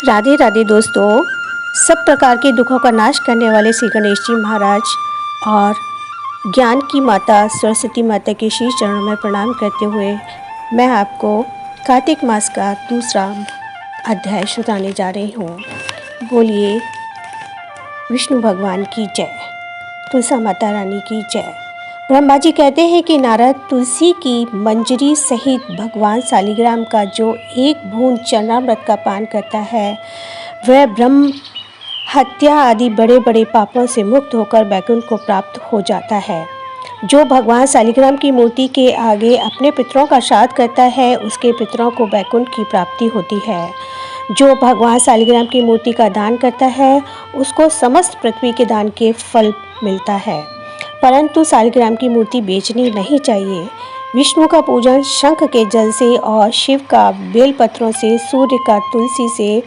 राधे राधे दोस्तों। सब प्रकार के दुखों का नाश करने वाले श्री गणेश जी महाराज और ज्ञान की माता सरस्वती माता के शीश चरणों में प्रणाम करते हुए मैं आपको कार्तिक मास का दूसरा अध्याय सुनाने जा रही हूँ। बोलिए विष्णु भगवान की जय, तुलसी माता रानी की जय। ब्रह्मा जी कहते हैं कि नारद तुलसी की मंजरी सहित भगवान शालिग्राम का जो एक बूंद चरणामृत का पान करता है वह ब्रह्म हत्या आदि बड़े बड़े पापों से मुक्त होकर वैकुंठ को प्राप्त हो जाता है। जो भगवान शालिग्राम की मूर्ति के आगे अपने पितरों का श्राद्ध करता है उसके पितरों को वैकुंठ की प्राप्ति होती है। जो भगवान शालिग्राम की मूर्ति का दान करता है उसको समस्त पृथ्वी के दान के फल मिलता है, परंतु शालिग्राम की मूर्ति बेचनी नहीं चाहिए। विष्णु का पूजन शंख के जल से और शिव का बेलपत्रों से, सूर्य का तुलसी से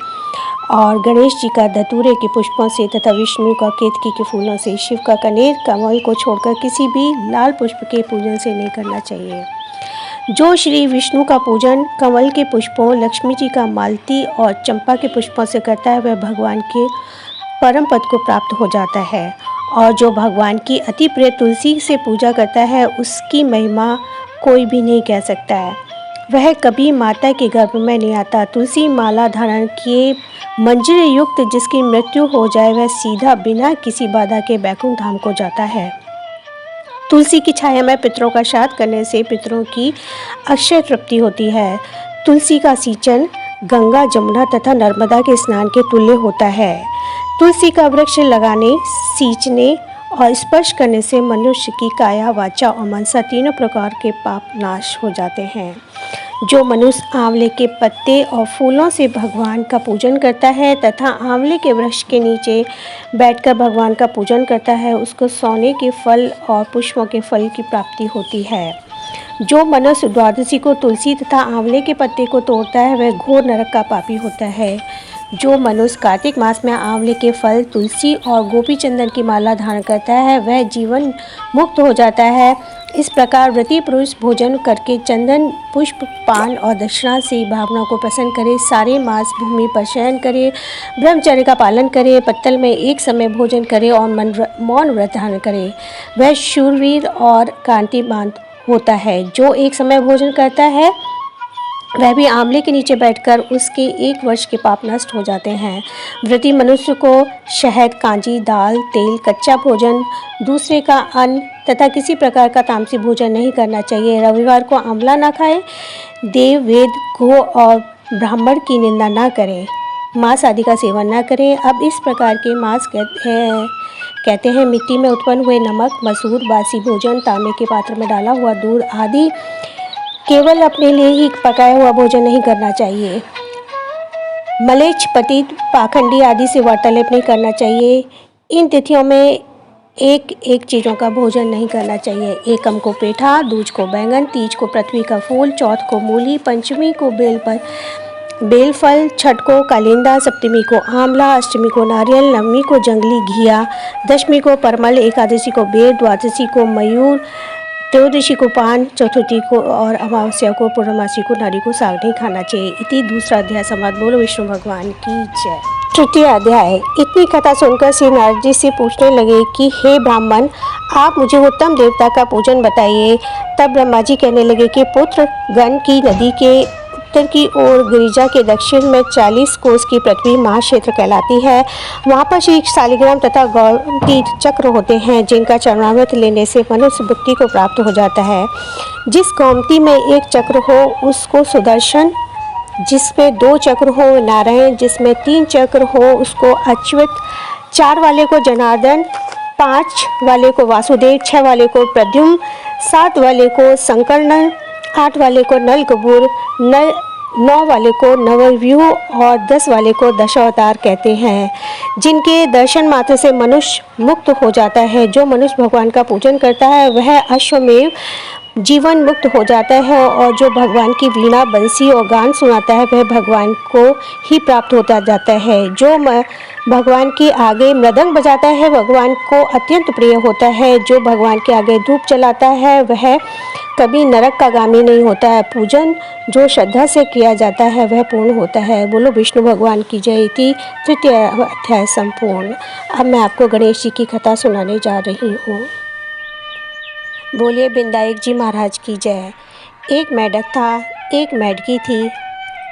और गणेश जी का धतूरे के पुष्पों से तथा विष्णु का केतकी के फूलों से, शिव का कनेर कमल को छोड़कर किसी भी लाल पुष्प के पूजन से नहीं करना चाहिए। जो श्री विष्णु का पूजन कमल के पुष्पों, लक्ष्मी जी का मालती और चंपा के पुष्पों से करता है वह भगवान के परम पद को प्राप्त हो जाता है। और जो भगवान की अति प्रिय तुलसी से पूजा करता है उसकी महिमा कोई भी नहीं कह सकता है। वह कभी माता के गर्भ में नहीं आता। तुलसी माला धारण किए मंजरी युक्त जिसकी मृत्यु हो जाए वह सीधा बिना किसी बाधा के वैकुंठ धाम को जाता है। तुलसी की छाया में पितरों का श्राद्ध करने से पितरों की अक्षय तृप्ति होती है। तुलसी का सींचन गंगा, जमुना तथा नर्मदा के स्नान के तुल्य होता है। तुलसी का वृक्ष लगाने, सींचने और स्पर्श करने से मनुष्य की काया, वाचा और मनसा तीनों प्रकार के पाप नाश हो जाते हैं। जो मनुष्य आंवले के पत्ते और फूलों से भगवान का पूजन करता है तथा आंवले के वृक्ष के नीचे बैठकर भगवान का पूजन करता है उसको सोने के फल और पुष्पों के फल की प्राप्ति होती है। जो मनुष्य द्वादशी को तुलसी तथा आंवले के पत्ते को तोड़ता है वह घोर नरक का पापी होता है। जो मनुष्य कार्तिक मास में आंवले के फल, तुलसी और गोपी चंदन की माला धारण करता है वह जीवन मुक्त हो जाता है। इस प्रकार व्रती पुरुष भोजन करके चंदन, पुष्प, पान और दक्षिणा से भावना को प्रसन्न करे, सारे मास भूमि पर शयन करे, ब्रह्मचर्य का पालन करे, पत्तल में एक समय भोजन करे और मौन व्रत धारण करे, वह शूरवीर और कांतिमान होता है। जो एक समय भोजन करता है वह भी आंवले के नीचे बैठकर उसके 1 वर्ष के पाप नष्ट हो जाते हैं। व्रती मनुष्य को शहद, कांजी, दाल, तेल, कच्चा भोजन, दूसरे का अन्न तथा किसी प्रकार का तामसी भोजन नहीं करना चाहिए। रविवार को आंवला ना खाएं, देव, वेद, गो और ब्राह्मण की निंदा ना करें, मांस आदि का सेवन ना करें। अब इस प्रकार के मांस कहते हैं मिट्टी में उत्पन्न हुए नमक, मसूर, बासी भोजन, तांबे के पात्र में डाला हुआ दूध आदि केवल अपने लिए ही पकाया हुआ भोजन नहीं करना चाहिए। मलेच्छ, पतित, पाखंडी आदि से वार्तालाप नहीं करना चाहिए। इन तिथियों में एक चीज़ों का भोजन नहीं करना चाहिए। एकम को पेठा, दूज को बैंगन, तीज को पृथ्वी का फूल, चौथ को मूली, पंचमी को बेलफल, छठ को कालिंदा, सप्तमी को आंवला, अष्टमी को नारियल, नवमी को जंगली घिया, दशमी को परमल, एकादशी को बेर, द्वादशी को मयूर, त्रयोदशी को पान, चतुर्थी को और अमावस्या को, पूर्णमासी को नारी को साग नहीं खाना चाहिए। इति दूसरा अध्याय समाप्त। बोलो विष्णु भगवान की जय। तृतीय अध्याय। इतनी कथा सुनकर श्री नारद जी से पूछने लगे कि हे ब्राह्मण, आप मुझे उत्तम देवता का पूजन बताइए। तब ब्रह्मा जी कहने लगे कि पुत्र गण की नदी के उत्तर की ओर गिरिजा के दक्षिण में 40 कोस की पृथ्वी महाक्षेत्र कहलाती है। वहाँ पर श्री शालिग्राम तथा गौमती चक्र होते हैं जिनका चरणामृत लेने से मनुष्य मुक्ति को प्राप्त हो जाता है। जिस गौमती में एक चक्र हो उसको सुदर्शन, जिसमें 2 चक्र हो नारायण, जिसमें 3 चक्र हो उसको अच्युत, 4 वाले को जनार्दन, 5 वाले को वासुदेव, 6 वाले को प्रद्युम्न, 7 वाले को संकर्षण, 8 वाले को नलकबूर, 9 वाले को नवव्यूह और 10 वाले को दशावतार कहते हैं, जिनके दर्शन मात्र से मनुष्य मुक्त हो जाता है। जो मनुष्य भगवान का पूजन करता है वह अश्वमेव जीवन मुक्त हो जाता है और जो भगवान की वीणा, बंसी और गान सुनाता है वह भगवान को ही प्राप्त होता जाता है। जो भगवान के आगे मृदंग बजाता है भगवान को अत्यंत प्रिय होता है। जो भगवान के आगे धूप जलाता है वह कभी नरक का गामी नहीं होता है। पूजन जो श्रद्धा से किया जाता है वह पूर्ण होता है। बोलो विष्णु भगवान की जय। थी तृतीय अध्याय संपूर्ण। अब मैं आपको गणेश जी की कथा सुनाने जा रही हूँ। बोलिए विनायक जी महाराज की जय। एक मेढक था, एक मेढकी थी।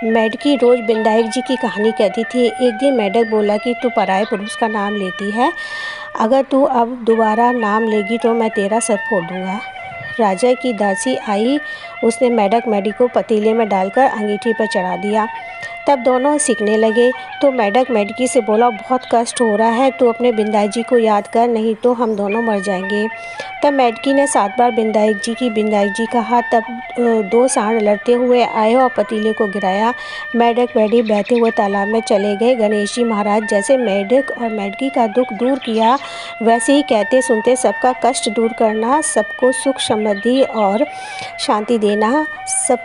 मेढकी रोज विनायक जी की कहानी कहती थी। एक दिन मेढक बोला कि तू पराये पुरुष का नाम लेती है, अगर तू अब दोबारा नाम लेगी तो मैं तेरा सर फोड़ दूंगा। राजा की दासी आई, उसने मेढक मेढी को पतीले में डालकर अंगीठी पर चढ़ा दिया। तब दोनों सीखने लगे। तो मेढक मेढकी से बोला, बहुत कष्ट हो रहा है, तू अपने विनायक जी को याद कर, नहीं तो हम दोनों मर जाएंगे। तब मेढकी ने 7 बार विनायक जी कहा। तब 2 सांड लड़ते हुए आए और पतीले को गिराया। मेढक मेढी बहते हुए तालाब में चले गए। गणेश जी महाराज जैसे मेढक और मेढकी का दुख दूर किया, वैसे ही कहते सुनते सबका कष्ट दूर करना, सबको सुख समृद्धि और शांति देना, सब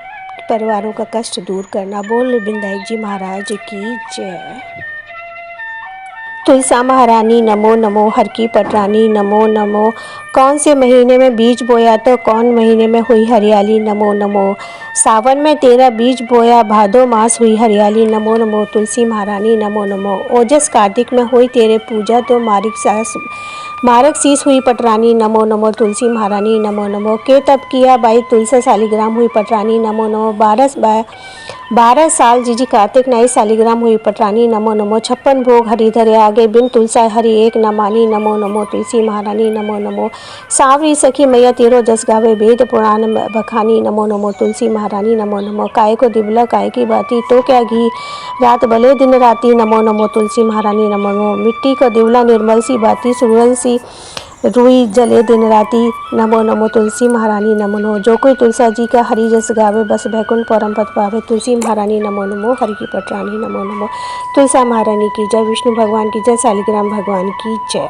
परिवारों का कष्ट दूर करना। बोल विनायक जी महाराज की जय। तुलसा महारानी नमो नमो, हर की पटरानी नमो नमो। कौन से महीने में बीज बोया तो कौन महीने में हुई हरियाली नमो नमो। सावन में तेरा बीज बोया, भादो मास हुई हरियाली नमो नमो। तुलसी महारानी नमो नमो। ओजस कार्तिक में हुई तेरे पूजा तो मारक शीस हुई पटरानी नमो नमो। तुलसी महारानी नमो नमो। के तब किया बाई तुलसा शालिग्राम हुई पटरानी नमो नमो। 12 साल जीजी कार्तिक नई शालिग्राम हुई पटरानी नमो नमो। 56 भोग हरि धरे आगे, बिन तुलसा हरि एक न मानी नमो नमो। तुलसी महारानी नमो नमो। सावरी सखी मैया तेरो जस गावे, वेद पुराण बखानी नमो नमो। तुलसी महारानी नमो नमो। काय को दिवला काय की बाती, तो क्या घी रात भले दिन राती नमो नमो। तुलसी महारानी नमो नमो। मिट्टी का दिवला निर्मल सी बाती, सुरन सी रुई जले दिन राती नमो नमो। तुलसी महारानी नमो नमो। जो कोई तुलसा जी का हरि जस गावे, बस बैकुंठ परम पद पावे। तुलसी महारानी नमो नमो, हरि की पटरानी नमो नमो। तुलसा महारानी की जय। विष्णु भगवान की जय। शालिग्राम भगवान की जय।